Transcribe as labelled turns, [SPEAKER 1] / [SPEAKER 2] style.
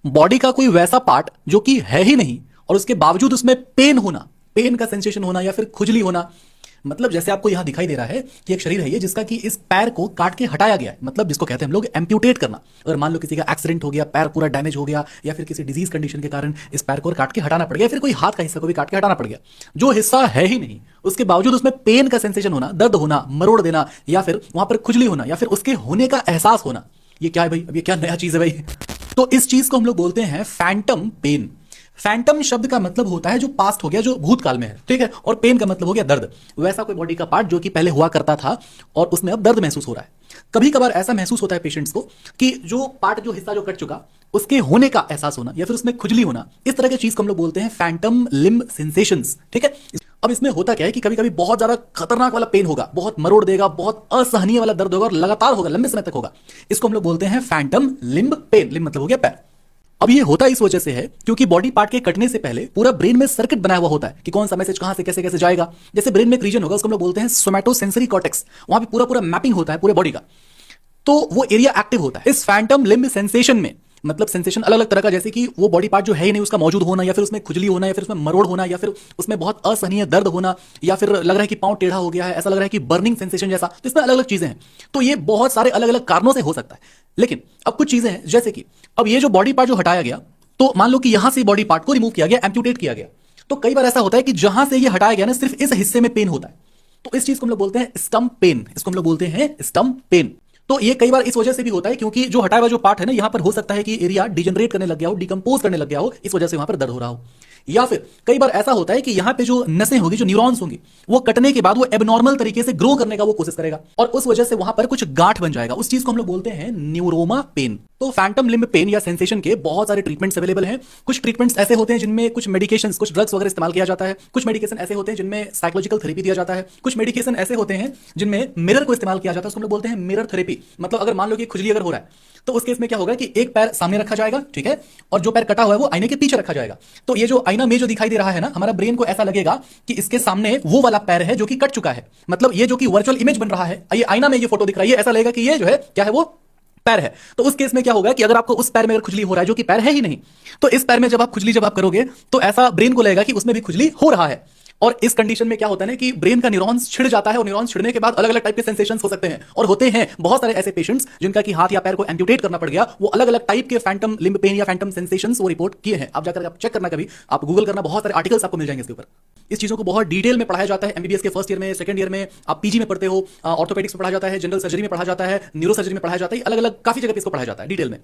[SPEAKER 1] Body का कोई वैसा पार्ट जो कि है ही नहीं और उसके बावजूद उसमें पेन होना, पेन का सेंसेशन होना या फिर खुजली होना। मतलब जैसे आपको यहां दिखाई दे रहा है कि एक शरीर है ये जिसका कि इस पैर को काट के हटाया गया है, मतलब जिसको कहते हैं हम लोग एम्प्यूटेट करना। अगर मान लो किसी का एक्सीडेंट हो गया, पैर पूरा डैमेज हो गया, या फिर किसी डिजीज कंडीशन के कारण इस पैर को काट के हटाना पड़ गया, या फिर कोई हाथ का हिस्सा को भी काट के हटाना पड़ गया, जो हिस्सा है ही नहीं उसके बावजूद उसमें पेन का सेंसेशन होना, दर्द होना, मरोड़ देना, या फिर वहां पर खुजली होना, या फिर उसके होने का एहसास होना। ये क्या है भाई? अब ये क्या नया चीज है भाई? तो इस चीज को हम लोग बोलते हैं फैंटम पेन। फैंटम शब्द का मतलब होता है जो पास्ट हो गया, जो भूतकाल में है, ठीक है। और पेन का मतलब हो गया दर्द। वैसा कोई बॉडी का पार्ट जो कि पहले हुआ करता था और उसमें अब दर्द महसूस हो रहा है। कभी कभार ऐसा महसूस होता है पेशेंट्स को कि जो पार्ट, जो हिस्सा जो कट चुका, उसके होने का एहसास होना या फिर उसमें खुजली होना, इस तरह की चीज को हम लोग बोलते हैं फैंटम लिम्ब सेंसेशंस, ठीक है। अब इसमें होता क्या है कि कभी कभी बहुत ज्यादा खतरनाक वाला पेन होगा, बहुत मरोड़ देगा, बहुत असहनीय वाला दर्द होगा और लगातार होगा, लंबे समय तक होगा। इसको हम लोग बोलते हैं फैंटम लिम्ब पेन। लिम्ब मतलब हो गया पैर। अब ये होता इस वजह से है क्योंकि बॉडी पार्ट के कटने से पहले पूरा ब्रेन में सर्किट बनाया हुआ होता है कि कौन सा मैसेज कहां से कैसे कैसे जाएगा। जैसे ब्रेन में एक रीजन होगा, उसको हम लोग बोलते हैं सोमैटोसेंसरी कॉर्टेक्स। वहां पे पूरा पूरा मैपिंग होता है पूरे बॉडी का, तो वो एरिया एक्टिव होता है। इस फैंटम लिम्ब सेंसेशन में, मतलब सेंसेशन अलग अलग तरह का, जैसे कि वो बॉडी पार्ट जो है ही नहीं उसका मौजूद होना, या फिर उसमें खुजली होना, या फिर उसमें मरोड़ होना, या फिर उसमें बहुत असहनीय दर्द होना, या फिर लग रहा है कि पांव टेढ़ा हो गया है, ऐसा लग रहा है कि बर्निंग सेंसेशन जैसा। तो इसमें अलग अलग चीजें हैं। तो ये बहुत सारे अलग अलग कारणों से हो सकता है। लेकिन अब कुछ चीजें हैं, जैसे कि अब ये जो बॉडी पार्ट जो हटाया गया, तो मान लो कि यहां से बॉडी पार्ट को रिमूव किया गया, एम्प्यूटेट किया गया, तो कई बार ऐसा होता है कि जहां से ये हटाया गया ना, सिर्फ इस हिस्से में पेन होता है। तो इस चीज को हम लोग बोलते हैं स्टम्प पेन। इसको हम लोग बोलते हैं स्टम्प पेन। तो ये कई बार इस वजह से भी होता है क्योंकि जो हटाया हुआ जो पार्ट है ना, यहां पर हो सकता है कि एरिया डिजनरेट करने लग गया हो, डिकम्पोज करने लग गया हो, इस वजह से वहां पर दर्द हो रहा हो। या फिर कई बार ऐसा होता है कि यहां पे जो नसें होगी, जो न्यूरॉन्स होंगी, वो कटने के बाद वो एबनॉर्मल तरीके से ग्रो करने का वो कोशिश करेगा और उस वजह से वहां पर कुछ गांठ बन जाएगा। उस चीज को हम लोग बोलते हैं न्यूरोमा पेन। तो फैंटम लिम्ब पेन या सेंसेशन के बहुत सारे ट्रीटमेंट्स अवेलेबल हैं। कुछ ट्रीटमेंट्स ऐसे होते हैं जिनमें कुछ मेडिकेशंस, कुछ ड्रग्स वगैरह इस्तेमाल किया जाता है। कुछ मेडिकेशन ऐसे होते हैं जिनमें साइकोलॉजिकल थेरेपी दिया जाता है। कुछ मेडिकेशन ऐसे होते हैं जिनमें मिरर को इस्तेमाल किया जाता है, उसको हम लोग बोलते हैं मिरर थेरेपी। मतलब अगर मान लो कि खुजली अगर हो रहा है तो उस केस में क्या होगा कि एक पैर सामने रखा जाएगा, ठीक है, और जो पैर कटा हुआ है वो आईने के पीछे रखा जाएगा। तो ये जो आईना में जो दिखाई दे रहा है ना, हमारा ब्रेन को ऐसा लगेगा कि इसके सामने वो वाला पैर है जो कि कट चुका है। मतलब ये जो कि वर्चुअल इमेज बन रहा है, ये आईना में ये फोटो दिख रहा है, ऐसा लगेगा कि ये जो है क्या है, वो पैर है। तो उस केस में क्या होगा कि अगर आपको उस पैर में अगर खुजली हो रहा है जो कि पैर है ही नहीं, तो इस पैर में जब आप खुजली जब आप करोगे तो ऐसा ब्रेन को लगेगा कि उसमें भी खुजली हो रहा है। और इस कंडीशन में क्या होता है ना कि ब्रेन का न्यूरॉन्स छिड़ जाता है और न्यूरॉन्स छिड़ने के बाद अलग अलग टाइप के सेंसेशंस हो सकते हैं और होते हैं। बहुत सारे ऐसे पेशेंट्स जिनका कि हाथ या पैर को एम्प्यूटेट करना पड़ गया, वो अलग अलग टाइप के फैंटम लिम्ब पेन या फैंटम सेंसेशंस वो रिपोर्ट किए हैं। आप जाकर आप चेक करना, कभी आप गूगल करना, बहुत सारे आर्टिकल्स आपको मिल जाएंगे इसके ऊपर। इस चीजों को बहुत डिटेल में पढ़ाया जाता है एमबीबीएस के फर्स्ट ईयर में, सेकंड ईयर में, आप पीजी में पढ़ते हो, ऑर्थोपेडिक्स में पढ़ा जाता है, जनरल सर्जरी में पढ़ा जाता है, न्यूरो सर्जरी में पढ़ाया जाता है, अलग अलग काफी जगह पे इसको पढ़ाया जाता है डिटेल में।